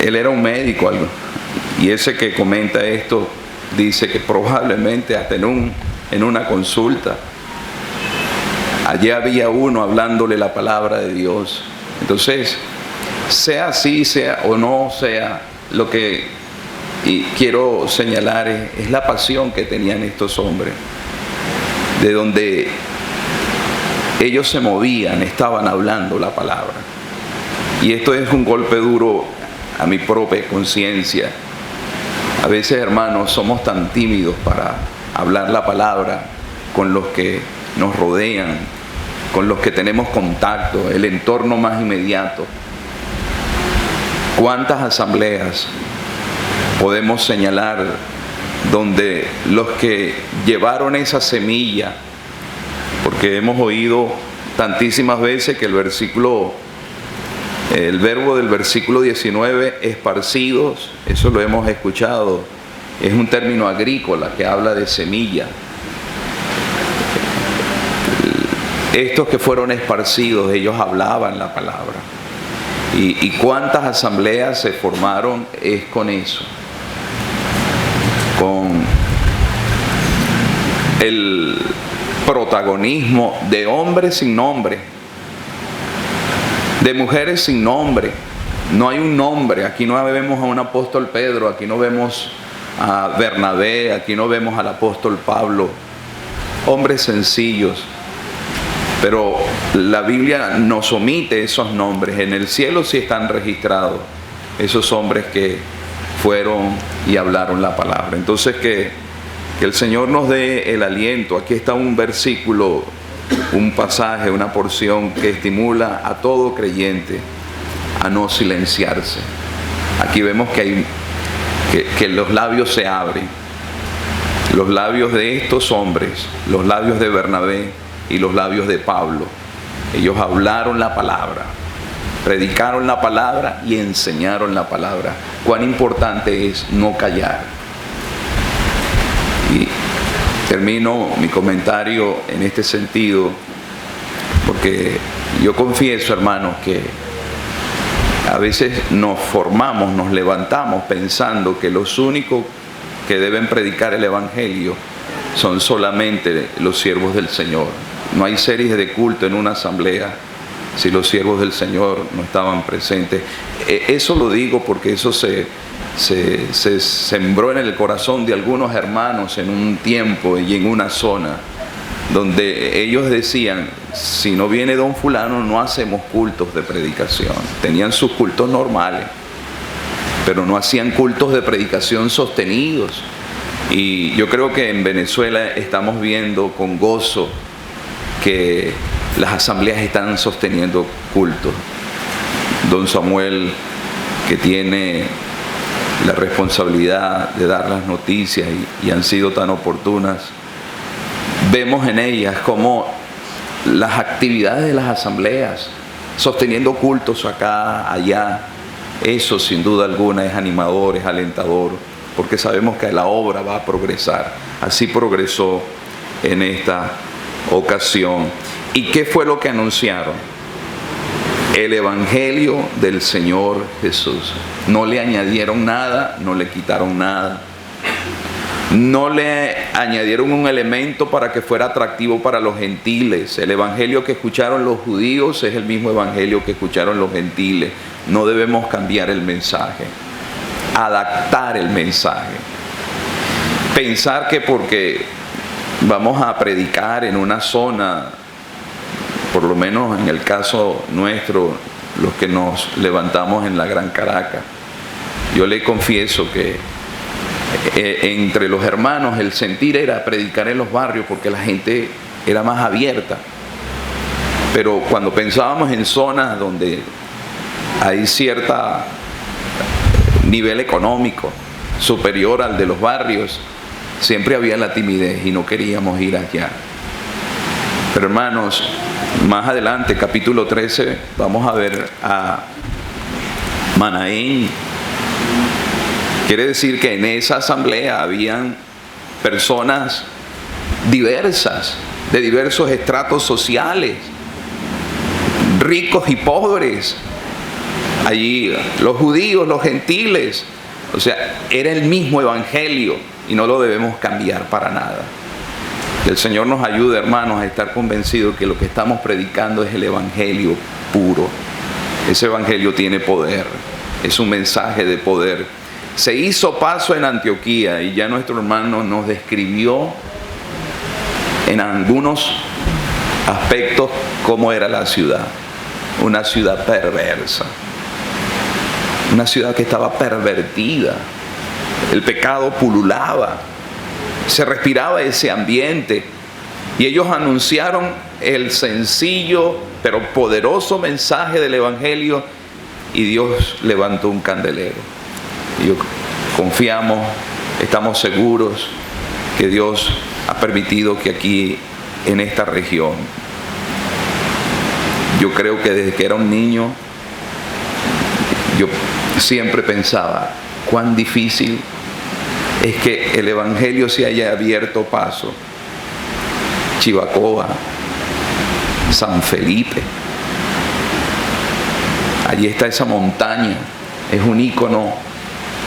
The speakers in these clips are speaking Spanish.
Él era un médico, algo, y ese que comenta esto dice que probablemente hasta en una consulta allí había uno hablándole la palabra de Dios. Entonces, sea así, sea o no sea, lo que quiero señalar es la pasión que tenían estos hombres, de donde ellos se movían, estaban hablando la palabra. Y esto es un golpe duro a mi propia conciencia. A veces, hermanos, somos tan tímidos para hablar la palabra con los que nos rodean, con los que tenemos contacto, el entorno más inmediato. ¿Cuántas asambleas podemos señalar donde los que llevaron esa semilla, porque hemos oído tantísimas veces que el verbo del versículo 19, esparcidos, eso lo hemos escuchado, es un término agrícola que habla de semilla. Estos que fueron esparcidos, ellos hablaban la palabra. Y cuántas asambleas se formaron es con eso, con el protagonismo de hombres sin nombre, de mujeres sin nombre. No hay un nombre. Aquí no vemos a un apóstol Pedro, aquí no vemos a Bernabé, aquí no vemos al apóstol Pablo. Hombres sencillos. Pero la Biblia nos omite esos nombres. En el cielo sí están registrados esos hombres que fueron y hablaron la palabra. Entonces que el Señor nos dé el aliento. Aquí está un versículo, un pasaje, una porción que estimula a todo creyente a no silenciarse. Aquí vemos que los labios se abren. Los labios de estos hombres, los labios de Bernabé y los labios de Pablo, ellos hablaron la palabra, predicaron la palabra y enseñaron la palabra. Cuán importante es no callar. Y termino mi comentario en este sentido, porque yo confieso, hermanos, que a veces nos formamos, nos levantamos pensando que los únicos que deben predicar el Evangelio son solamente los siervos del Señor. No hay series de culto en una asamblea si los siervos del Señor no estaban presentes. Eso lo digo porque eso se sembró en el corazón de algunos hermanos en un tiempo y en una zona donde ellos decían, si no viene don fulano no hacemos cultos de predicación. Tenían sus cultos normales, pero no hacían cultos de predicación sostenidos. Y yo creo que en Venezuela estamos viendo con gozo que las asambleas están sosteniendo cultos. Don Samuel, que tiene la responsabilidad de dar las noticias y han sido tan oportunas, vemos en ellas como las actividades de las asambleas, sosteniendo cultos acá, allá, eso sin duda alguna es animador, es alentador, porque sabemos que la obra va a progresar. Así progresó en esta ocasión. ¿Y qué fue lo que anunciaron? El Evangelio del Señor Jesús. No le añadieron nada, no le quitaron nada. No le añadieron un elemento para que fuera atractivo para los gentiles. El Evangelio que escucharon los judíos es el mismo Evangelio que escucharon los gentiles. No debemos cambiar el mensaje, adaptar el mensaje. Pensar que porque vamos a predicar en una zona, por lo menos en el caso nuestro, los que nos levantamos en la Gran Caracas, yo le confieso que entre los hermanos el sentir era predicar en los barrios porque la gente era más abierta. Pero cuando pensábamos en zonas donde hay cierto nivel económico superior al de los barrios, siempre había la timidez y no queríamos ir allá. Pero hermanos, más adelante, capítulo 13, vamos a ver a Manaén. Quiere decir que en esa asamblea habían personas diversas, de diversos estratos sociales, ricos y pobres, allí los judíos, los gentiles. O sea, era el mismo evangelio y no lo debemos cambiar para nada. Que el Señor nos ayude, hermanos, a estar convencidos que lo que estamos predicando es el evangelio puro. Ese evangelio tiene poder, es un mensaje de poder. Se hizo paso en Antioquía y ya nuestro hermano nos describió en algunos aspectos cómo era la ciudad. Una ciudad perversa. Una ciudad que estaba pervertida. El pecado pululaba. Se respiraba ese ambiente. Y ellos anunciaron el sencillo pero poderoso mensaje del evangelio y Dios levantó un candelero. Y confiamos, estamos seguros que Dios ha permitido que aquí en esta región, yo creo que desde que era un niño, yo siempre pensaba cuán difícil es que el evangelio se haya abierto paso. Chivacoa, San Felipe, allí está esa montaña, es un ícono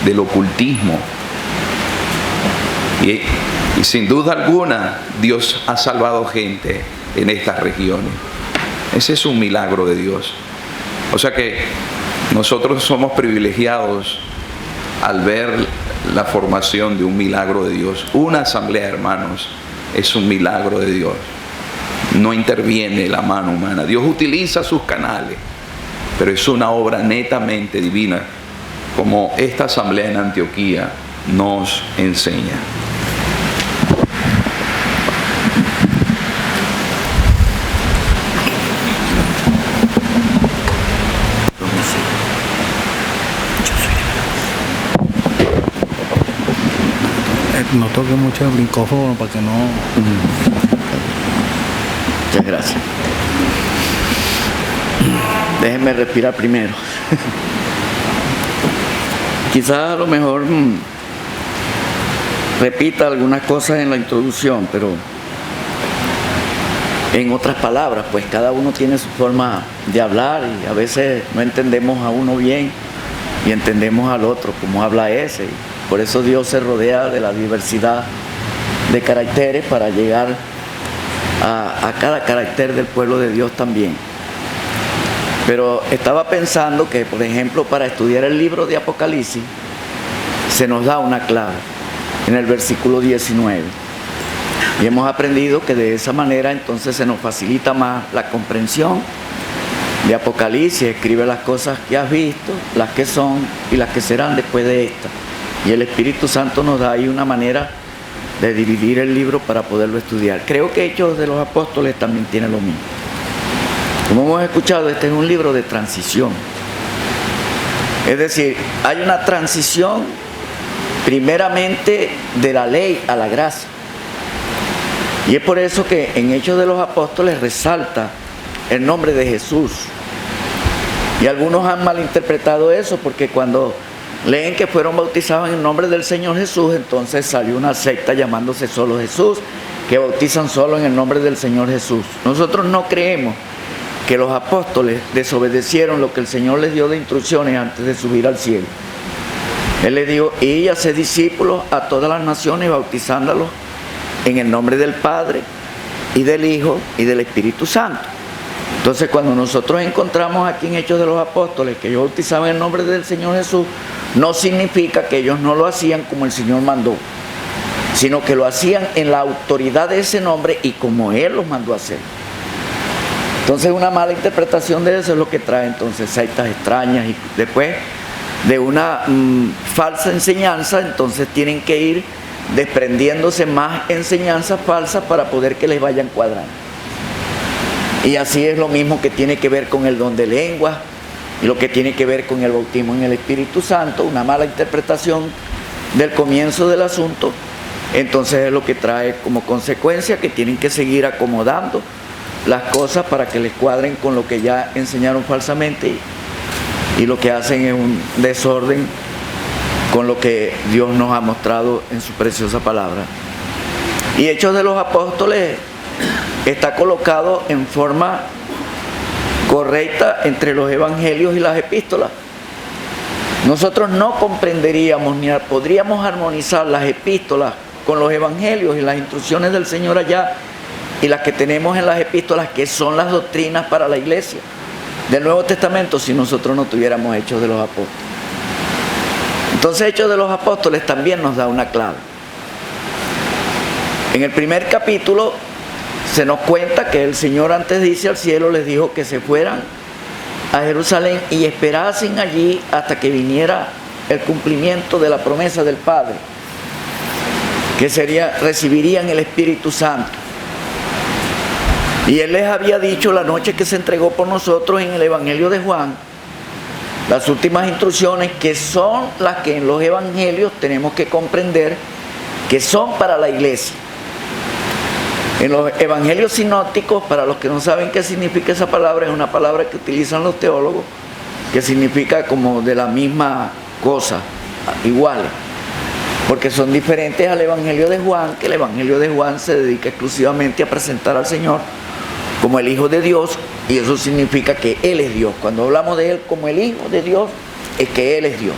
del ocultismo. Y sin duda alguna, Dios ha salvado gente en estas regiones. Ese es un milagro de Dios. O sea que nosotros somos privilegiados al ver la formación de un milagro de Dios. Una asamblea, hermanos, es un milagro de Dios. No interviene la mano humana. Dios utiliza sus canales, pero es una obra netamente divina, como esta asamblea en Antioquía nos enseña. No toque mucho el micrófono para que no... Muchas gracias. Déjenme respirar primero. Quizás a lo mejor repita algunas cosas en la introducción, pero en otras palabras, pues cada uno tiene su forma de hablar y a veces no entendemos a uno bien y entendemos al otro como habla ese. Por eso Dios se rodea de la diversidad de caracteres para llegar a cada carácter del pueblo de Dios también. Pero estaba pensando que, por ejemplo, para estudiar el libro de Apocalipsis, se nos da una clave en el versículo 19. Y hemos aprendido que de esa manera entonces se nos facilita más la comprensión de Apocalipsis. Escribe las cosas que has visto, las que son y las que serán después de esta. Y el Espíritu Santo nos da ahí una manera de dividir el libro para poderlo estudiar. Creo que Hechos de los Apóstoles también tiene lo mismo. Como hemos escuchado, este es un libro de transición. Es decir, hay una transición primeramente de la ley a la gracia. Y es por eso que en Hechos de los Apóstoles resalta el nombre de Jesús. Y algunos han malinterpretado eso porque cuando leen que fueron bautizados en el nombre del Señor Jesús, entonces salió una secta llamándose solo Jesús, que bautizan solo en el nombre del Señor Jesús. Nosotros no creemos que los apóstoles desobedecieron lo que el Señor les dio de instrucciones antes de subir al cielo. Él les dijo, y hacer discípulos a todas las naciones, bautizándolos en el nombre del Padre, y del Hijo, y del Espíritu Santo. Entonces, cuando nosotros encontramos aquí en Hechos de los Apóstoles que ellos bautizaban en el nombre del Señor Jesús, no significa que ellos no lo hacían como el Señor mandó, sino que lo hacían en la autoridad de ese nombre y como Él los mandó a hacer. Entonces, una mala interpretación de eso es lo que trae entonces sectas extrañas, y después de una falsa enseñanza, entonces tienen que ir desprendiéndose más enseñanzas falsas para poder que les vayan cuadrando. Y así es lo mismo que tiene que ver con el don de lenguas, y lo que tiene que ver con el bautismo en el Espíritu Santo. Una mala interpretación del comienzo del asunto, entonces es lo que trae como consecuencia que tienen que seguir acomodando las cosas para que les cuadren con lo que ya enseñaron falsamente, y lo que hacen es un desorden con lo que Dios nos ha mostrado en su preciosa palabra. Y Hechos de los Apóstoles está colocado en forma correcta entre los evangelios y las epístolas, nosotros no comprenderíamos ni podríamos armonizar las epístolas con los evangelios y las instrucciones del Señor allá y las que tenemos en las epístolas, que son las doctrinas para la iglesia del Nuevo Testamento, si nosotros no tuviéramos Hechos de los Apóstoles. Entonces, Hechos de los Apóstoles también nos da una clave. En el primer capítulo se nos cuenta que el Señor, antes de irse al cielo, les dijo que se fueran a Jerusalén y esperasen allí hasta que viniera el cumplimiento de la promesa del Padre, que recibirían el Espíritu Santo. Y Él les había dicho la noche que se entregó por nosotros en el Evangelio de Juan, las últimas instrucciones, que son las que en los evangelios tenemos que comprender que son para la iglesia. En los evangelios sinópticos, para los que no saben qué significa esa palabra, es una palabra que utilizan los teólogos, que significa como de la misma cosa, iguales, porque son diferentes al Evangelio de Juan, que el Evangelio de Juan se dedica exclusivamente a presentar al Señor como el Hijo de Dios, y eso significa que Él es Dios. Cuando hablamos de Él como el Hijo de Dios, es que Él es Dios.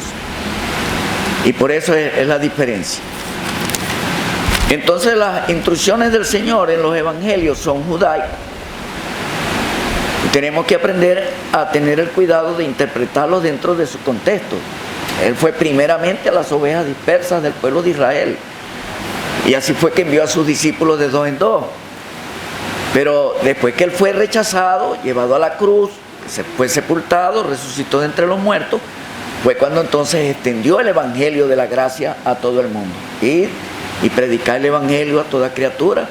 Y por eso es la diferencia. Entonces, las instrucciones del Señor en los evangelios son judaicas. Tenemos que aprender a tener el cuidado de interpretarlos dentro de su contexto. Él fue primeramente a las ovejas dispersas del pueblo de Israel. Y así fue que envió a sus discípulos de dos en dos. Pero después que Él fue rechazado, llevado a la cruz, fue sepultado, resucitó de entre los muertos, fue cuando entonces extendió el evangelio de la gracia a todo el mundo. Y predicar el evangelio a toda criatura.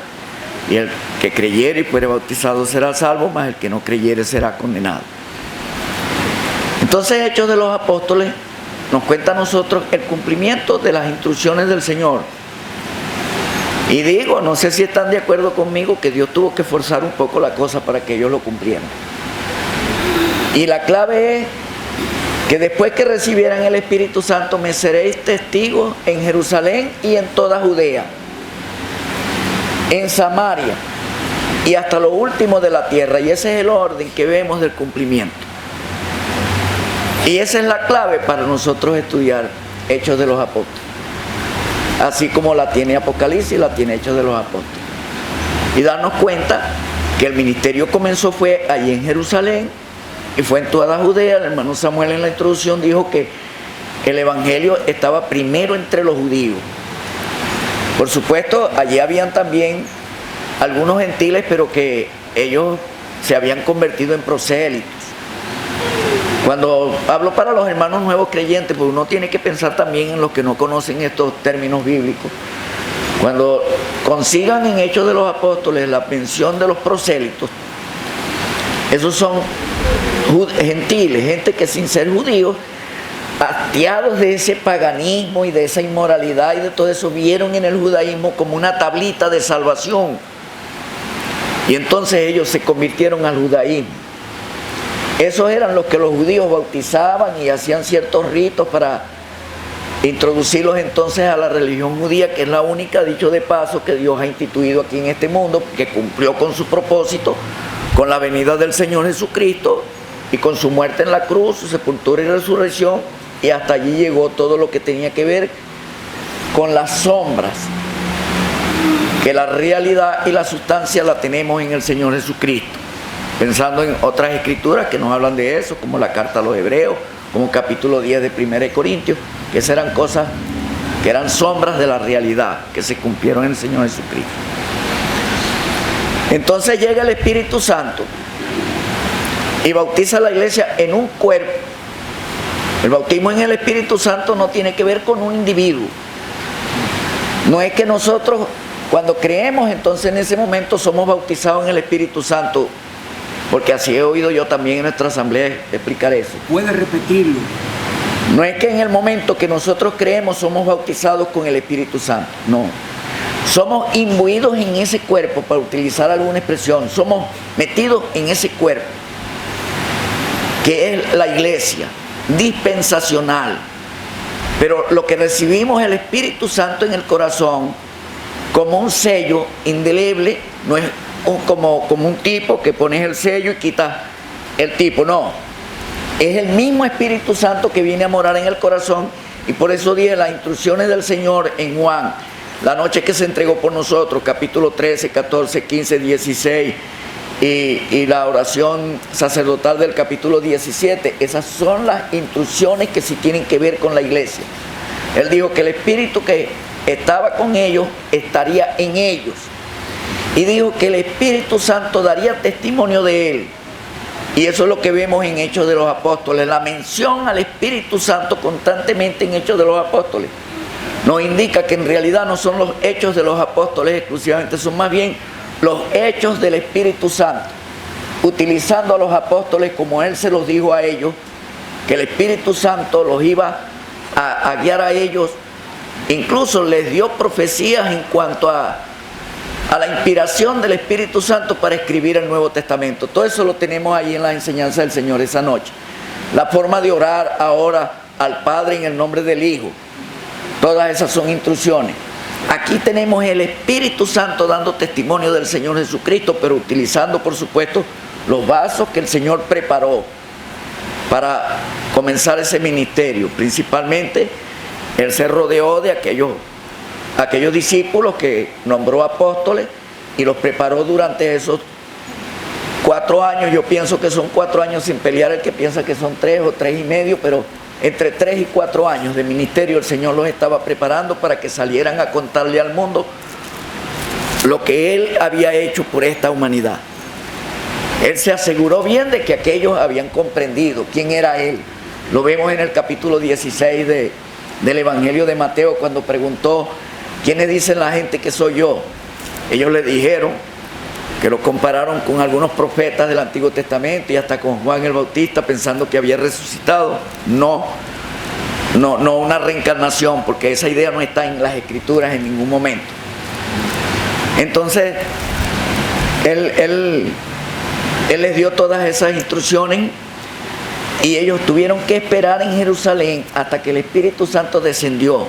Y el que creyere y fuere bautizado será salvo, mas el que no creyere será condenado. Entonces, Hechos de los Apóstoles nos cuenta a nosotros el cumplimiento de las instrucciones del Señor. Y digo, no sé si están de acuerdo conmigo, que Dios tuvo que forzar un poco la cosa para que ellos lo cumplieran. Y la clave es que después que recibieran el Espíritu Santo, me seréis testigos en Jerusalén y en toda Judea, en Samaria y hasta lo último de la tierra. Y ese es el orden que vemos del cumplimiento. Y esa es la clave para nosotros estudiar Hechos de los Apóstoles. Así como la tiene Apocalipsis, la tiene Hechos de los Apóstoles. Y darnos cuenta que el ministerio comenzó fue allí en Jerusalén y fue en toda Judea. El hermano Samuel en la introducción dijo que el evangelio estaba primero entre los judíos. Por supuesto, allí habían también algunos gentiles, pero que ellos se habían convertido en prosélitos. Cuando hablo para los hermanos nuevos creyentes, pues uno tiene que pensar también en los que no conocen estos términos bíblicos. Cuando consigan en Hechos de los Apóstoles la mención de los prosélitos, esos son gentiles, gente que sin ser judíos, hastiados de ese paganismo y de esa inmoralidad y de todo eso, vieron en el judaísmo como una tablita de salvación. Y entonces ellos se convirtieron al judaísmo. Esos eran los que los judíos bautizaban y hacían ciertos ritos para introducirlos entonces a la religión judía, que es la única, dicho de paso, que Dios ha instituido aquí en este mundo, que cumplió con su propósito, con la venida del Señor Jesucristo y con su muerte en la cruz, su sepultura y resurrección, y hasta allí llegó todo lo que tenía que ver con las sombras, que la realidad y la sustancia la tenemos en el Señor Jesucristo. Pensando en otras escrituras que nos hablan de eso, como la carta a los Hebreos, como capítulo 10 de 1 Corintios, que esas eran cosas que eran sombras de la realidad, que se cumplieron en el Señor Jesucristo. Entonces llega el Espíritu Santo y bautiza a la iglesia en un cuerpo. El bautismo en el Espíritu Santo no tiene que ver con un individuo. No es que nosotros, cuando creemos, entonces en ese momento somos bautizados en el Espíritu Santo. Porque así he oído yo también en nuestra asamblea explicar eso. ¿Puede repetirlo? No es que en el momento que nosotros creemos somos bautizados con el Espíritu Santo, no. Somos imbuidos en ese cuerpo, para utilizar alguna expresión, somos metidos en ese cuerpo, que es la iglesia dispensacional. Pero lo que recibimos es el Espíritu Santo en el corazón como un sello indeleble, no es como un tipo que pones el sello y quitas el tipo, no. Es el mismo Espíritu Santo que viene a morar en el corazón, y por eso dije las instrucciones del Señor en Juan, la noche que se entregó por nosotros, capítulo 13, 14, 15, 16, y la oración sacerdotal del capítulo 17. Esas son las instrucciones que sí tienen que ver con la iglesia. Él dijo que el Espíritu que estaba con ellos estaría en ellos, y dijo que el Espíritu Santo daría testimonio de él. Y eso es lo que vemos en Hechos de los Apóstoles. La mención al Espíritu Santo constantemente en Hechos de los Apóstoles nos indica que en realidad no son los hechos de los apóstoles exclusivamente, son más bien los hechos del Espíritu Santo, utilizando a los apóstoles como Él se los dijo a ellos, que el Espíritu Santo los iba a guiar a ellos. Incluso les dio profecías en cuanto a la inspiración del Espíritu Santo para escribir el Nuevo Testamento. Todo eso lo tenemos ahí en la enseñanza del Señor esa noche. La forma de orar ahora al Padre en el nombre del Hijo. Todas esas son instrucciones. Aquí tenemos el Espíritu Santo dando testimonio del Señor Jesucristo, pero utilizando, por supuesto, los vasos que el Señor preparó para comenzar ese ministerio. Principalmente, Él se rodeó de aquellos discípulos que nombró apóstoles y los preparó durante esos 4 años. Yo pienso que son 4 años sin pelear, el que piensa que son 3 o 3 y medio, pero entre 3 y 4 años de ministerio el Señor los estaba preparando para que salieran a contarle al mundo lo que Él había hecho por esta humanidad. Él se aseguró bien de que aquellos habían comprendido quién era Él. Lo vemos en el capítulo 16 del Evangelio de Mateo, cuando preguntó: ¿quiénes dicen la gente que soy yo? Ellos le dijeron, que lo compararon con algunos profetas del Antiguo Testamento y hasta con Juan el Bautista, pensando que había resucitado. No una reencarnación, porque esa idea no está en las Escrituras en ningún momento. Entonces, Él les dio todas esas instrucciones, y ellos tuvieron que esperar en Jerusalén hasta que el Espíritu Santo descendió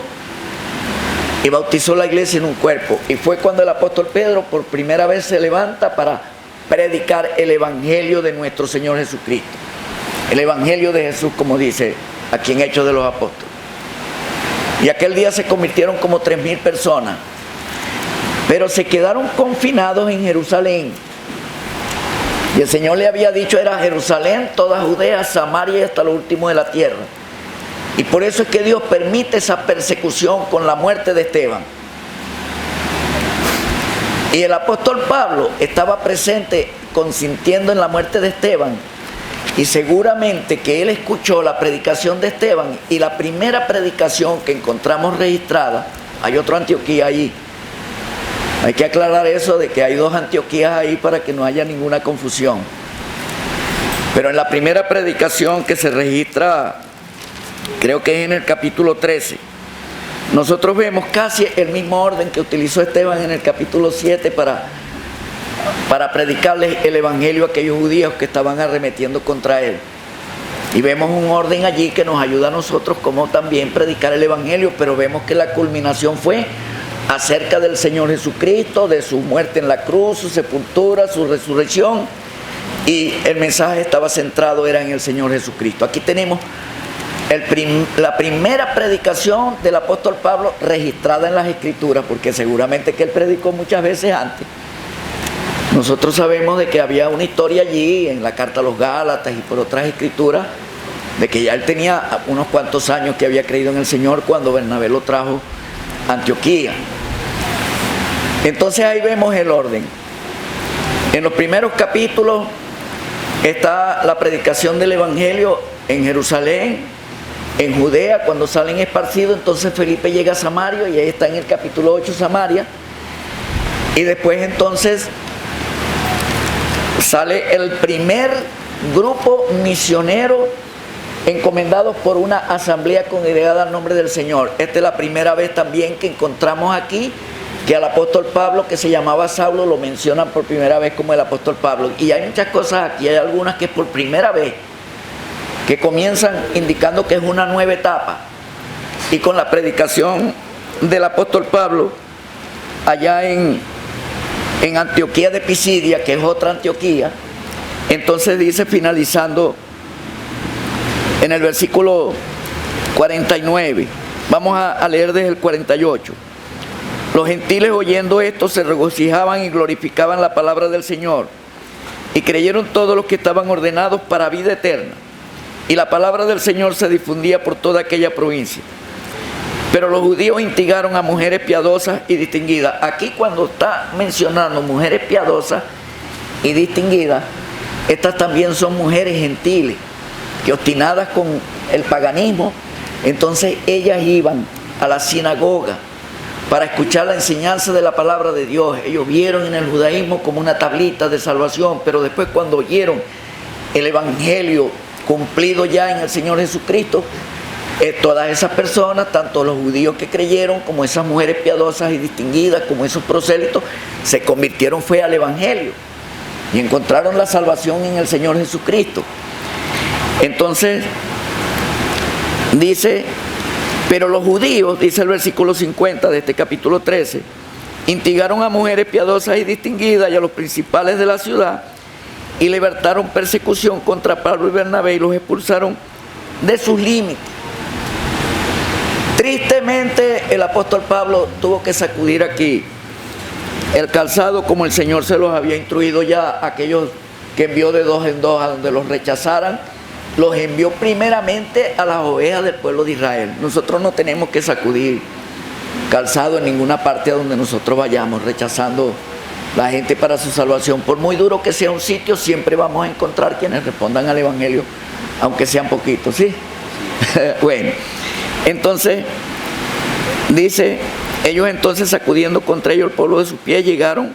y bautizó la iglesia en un cuerpo. Y fue cuando el apóstol Pedro por primera vez se levanta para predicar el Evangelio de nuestro Señor Jesucristo. El Evangelio de Jesús, como dice aquí en Hechos de los Apóstoles. Y aquel día se convirtieron como 3,000 personas. Pero se quedaron confinados en Jerusalén. Y el Señor le había dicho, era Jerusalén, toda Judea, Samaria y hasta lo último de la tierra. Y por eso es que Dios permite esa persecución con la muerte de Esteban. Y el apóstol Pablo estaba presente consintiendo en la muerte de Esteban. Y seguramente que él escuchó la predicación de Esteban, y la primera predicación que encontramos registrada, hay otro Antioquía ahí. Hay que aclarar eso de que hay 2 Antioquías ahí para que no haya ninguna confusión. Pero en la primera predicación que se registra, creo que es en el capítulo 13, nosotros vemos casi el mismo orden que utilizó Esteban en el capítulo 7 para predicarles el evangelio a aquellos judíos que estaban arremetiendo contra él. Y vemos un orden allí que nos ayuda a nosotros como también predicar el evangelio, pero vemos que la culminación fue acerca del Señor Jesucristo, de su muerte en la cruz, su sepultura, su resurrección, y el mensaje estaba centrado, era en el Señor Jesucristo. Aquí tenemos la primera predicación del apóstol Pablo registrada en las Escrituras, porque seguramente que él predicó muchas veces antes. Nosotros sabemos de que había una historia allí en la carta a los Gálatas y por otras escrituras, de que ya él tenía unos cuantos años que había creído en el Señor cuando Bernabé lo trajo a Antioquía. Entonces ahí vemos el orden. En los primeros capítulos está la predicación del evangelio en Jerusalén, en Judea, cuando salen esparcidos. Entonces Felipe llega a Samaria, y ahí está en el capítulo 8 Samaria. Y después entonces sale el primer grupo misionero encomendados por una asamblea congregada al nombre del Señor. Esta es la primera vez también que encontramos aquí que al apóstol Pablo, que se llamaba Saulo, lo mencionan por primera vez como el apóstol Pablo. Y hay muchas cosas aquí, hay algunas que por primera vez que comienzan indicando que es una nueva etapa. Y con la predicación del apóstol Pablo allá en Antioquía de Pisidia, que es otra Antioquía, entonces dice, finalizando en el versículo 49. Vamos a leer desde el 48. Los gentiles oyendo esto se regocijaban y glorificaban la palabra del Señor. Y creyeron todos los que estaban ordenados para vida eterna. Y la palabra del Señor se difundía por toda aquella provincia. Pero los judíos instigaron a mujeres piadosas y distinguidas. Aquí cuando está mencionando mujeres piadosas y distinguidas, estas también son mujeres gentiles, que obstinadas con el paganismo, entonces ellas iban a la sinagoga para escuchar la enseñanza de la palabra de Dios. Ellos vieron en el judaísmo como una tablita de salvación, pero después cuando oyeron el evangelio cumplido ya en el Señor Jesucristo, todas esas personas, tanto los judíos que creyeron como esas mujeres piadosas y distinguidas, como esos prosélitos, se convirtieron fue al evangelio y encontraron la salvación en el Señor Jesucristo. Entonces dice: pero los judíos, dice el versículo 50 de este capítulo 13, instigaron a mujeres piadosas y distinguidas y a los principales de la ciudad y levantaron persecución contra Pablo y Bernabé y los expulsaron de sus límites. Tristemente el apóstol Pablo tuvo que sacudir aquí el calzado como el Señor se los había instruido ya. Aquellos que envió de dos en dos a donde los rechazaran, los envió primeramente a las ovejas del pueblo de Israel. Nosotros no tenemos que sacudir calzado en ninguna parte a donde nosotros vayamos, rechazando la gente para su salvación. Por muy duro que sea un sitio, siempre vamos a encontrar quienes respondan al evangelio, aunque sean poquitos, ¿sí? Bueno, entonces dice: ellos entonces, sacudiendo contra ellos el polvo de sus pies, llegaron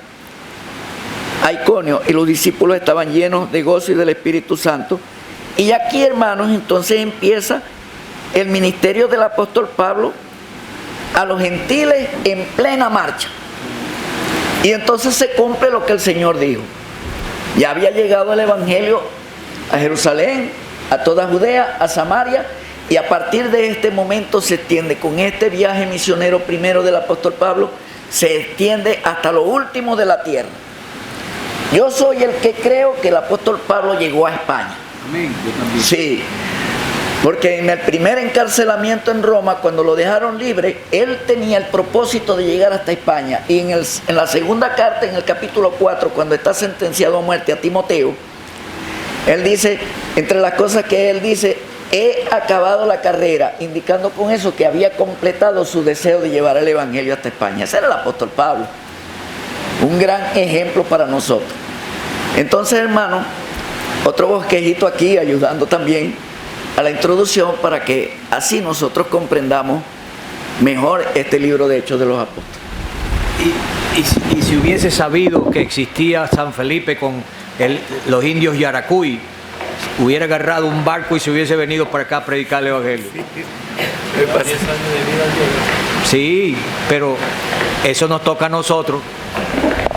a Iconio, y los discípulos estaban llenos de gozo y del Espíritu Santo. Y aquí, hermanos, entonces empieza el ministerio del apóstol Pablo a los gentiles en plena marcha. Y entonces se cumple lo que el Señor dijo. Ya había llegado el evangelio a Jerusalén, a toda Judea, a Samaria, y a partir de este momento se extiende, con este viaje misionero primero del apóstol Pablo, se extiende hasta lo último de la tierra. Yo soy el que creo que el apóstol Pablo llegó a España. Amén, yo también. Sí, porque en el primer encarcelamiento en Roma, cuando lo dejaron libre, él tenía el propósito de llegar hasta España. Y en la segunda carta, en el capítulo 4, cuando está sentenciado a muerte a Timoteo, él dice, entre las cosas que él dice: he acabado la carrera, indicando con eso que había completado su deseo de llevar el evangelio hasta España. Ese era el apóstol Pablo, un gran ejemplo para nosotros. Entonces, hermano, otro bosquejito aquí ayudando también a la introducción para que así nosotros comprendamos mejor este libro de Hechos de los Apóstoles. Y si hubiese sabido que existía San Felipe con los indios Yaracuy, hubiera agarrado un barco y se hubiese venido para acá a predicar el evangelio. Sí, pero eso nos toca a nosotros.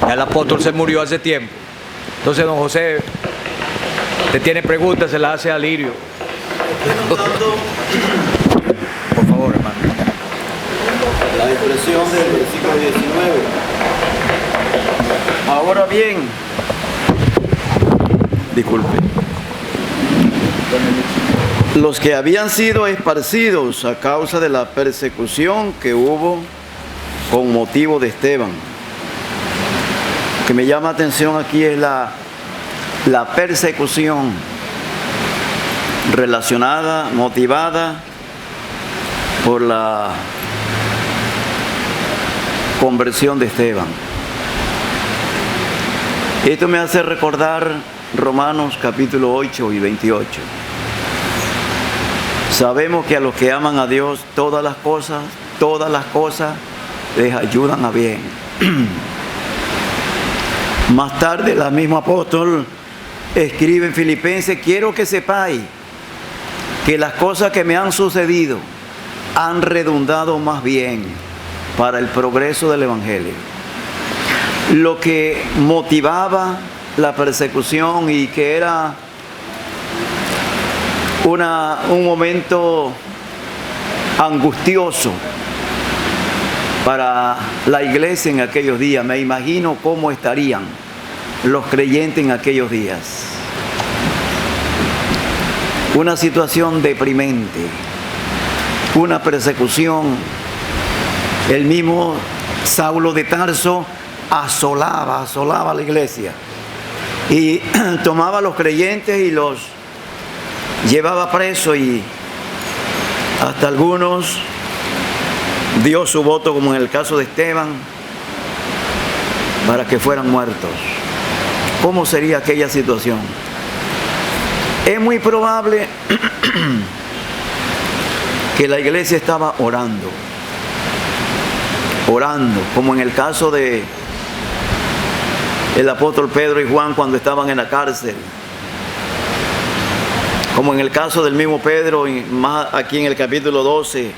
Ya el apóstol se murió hace tiempo. Entonces, don José, te tiene preguntas, se las hace a Lirio. Por favor, hermano. La expresión del versículo 19. Ahora bien, disculpe, los que habían sido esparcidos a causa de la persecución que hubo con motivo de Esteban. Lo que me llama atención aquí es la persecución relacionada, motivada por la conversión de Esteban. Esto me hace recordar Romanos capítulo 8 y 28. Sabemos que a los que aman a Dios todas las cosas les ayudan a bien. Más tarde, el mismo apóstol escribe en Filipenses: quiero que sepáis que las cosas que me han sucedido han redundado más bien para el progreso del evangelio. Lo que motivaba la persecución y que era un momento angustioso para la iglesia en aquellos días. Me imagino cómo estarían los creyentes en aquellos días. una situación deprimente, una persecución. El mismo Saulo de Tarso asolaba a la iglesia y tomaba a los creyentes y los llevaba presos, y hasta algunos dio su voto, como en el caso de Esteban, para que fueran muertos. ¿Cómo sería aquella situación? Es muy probable que la iglesia estaba orando, como en el caso de el apóstol Pedro y Juan cuando estaban en la cárcel, como en el caso del mismo Pedro, y más aquí en el capítulo 12,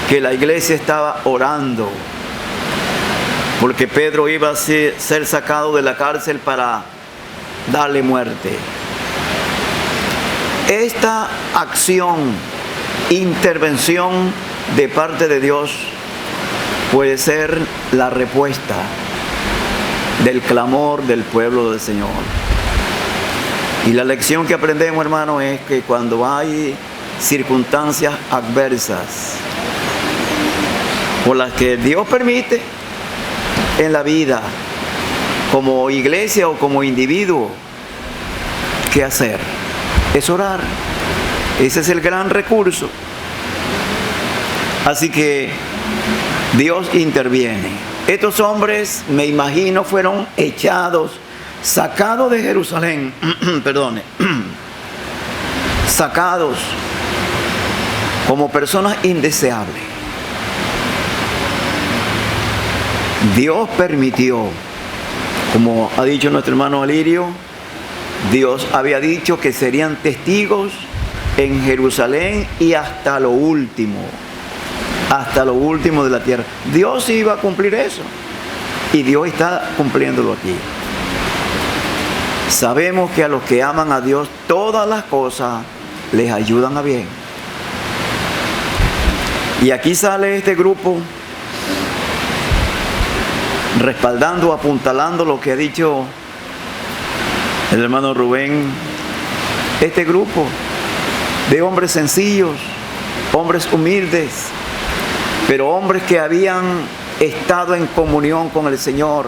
que la iglesia estaba orando, porque Pedro iba a ser sacado de la cárcel para darle muerte. Esta acción, intervención de parte de Dios, puede ser la respuesta del clamor del pueblo del Señor. Y la lección que aprendemos, hermano, es que cuando hay circunstancias adversas por las que Dios permite en la vida, como iglesia o como individuo, ¿qué hacer? Es orar. Ese es el gran recurso. Así que Dios interviene. Estos hombres, me imagino, fueron echados, sacados de Jerusalén, sacados como personas indeseables. Dios permitió, como ha dicho nuestro hermano Alirio, Dios había dicho que serían testigos en Jerusalén y hasta lo último de la tierra. Dios iba a cumplir eso, y Dios está cumpliéndolo aquí. Sabemos que a los que aman a Dios, todas las cosas les ayudan a bien. Y aquí sale este grupo respaldando, apuntalando lo que ha dicho el hermano Rubén. Este grupo de hombres sencillos, hombres humildes, pero hombres que habían estado en comunión con el Señor,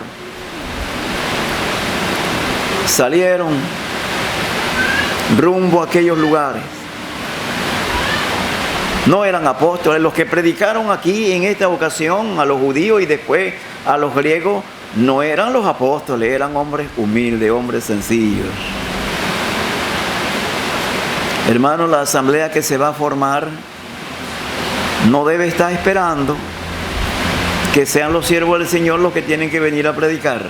salieron rumbo a aquellos lugares. No eran apóstoles. Los que predicaron aquí en esta ocasión a los judíos y después a los griegos no eran los apóstoles, eran hombres humildes, hombres sencillos. Hermano, la asamblea que se va a formar no debe estar esperando que sean los siervos del Señor los que tienen que venir a predicar.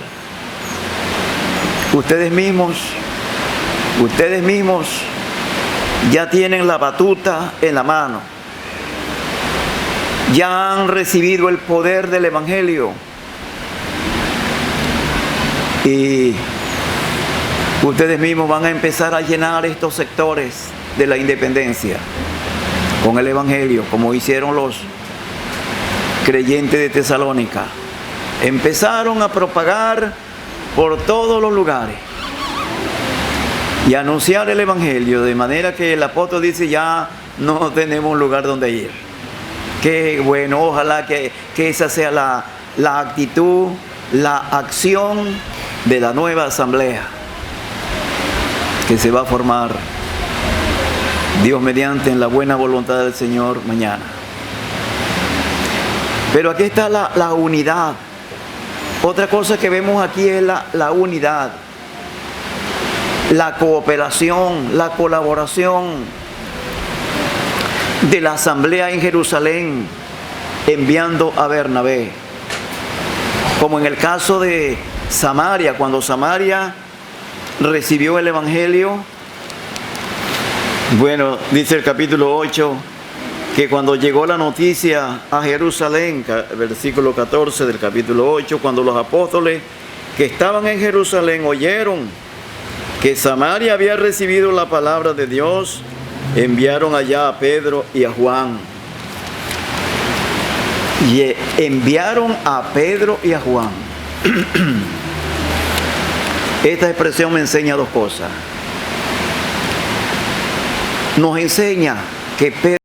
Ustedes mismos ya tienen la batuta en la mano. Ya han recibido el poder del Evangelio. Y ustedes mismos van a empezar a llenar estos sectores de la independencia con el Evangelio, como hicieron los creyentes de Tesalónica. Empezaron a propagar por todos los lugares y anunciar el Evangelio, de manera que el apóstol dice: ya no tenemos lugar donde ir. Qué bueno, ojalá que esa sea la actitud, la acción de la nueva asamblea que se va a formar, Dios mediante, en la buena voluntad del Señor mañana. Pero aquí está la unidad. Otra cosa que vemos aquí es la unidad, la cooperación, la colaboración de la asamblea en Jerusalén, enviando a Bernabé. Como en el caso de Samaria, cuando Samaria recibió el Evangelio, bueno, dice el capítulo 8, que cuando llegó la noticia a Jerusalén, versículo 14 del capítulo 8, cuando los apóstoles que estaban en Jerusalén oyeron que Samaria había recibido la palabra de Dios, enviaron allá a Pedro y a Juan. Y enviaron a Pedro y a Juan. Esta expresión me enseña dos cosas. nos enseña que Pedro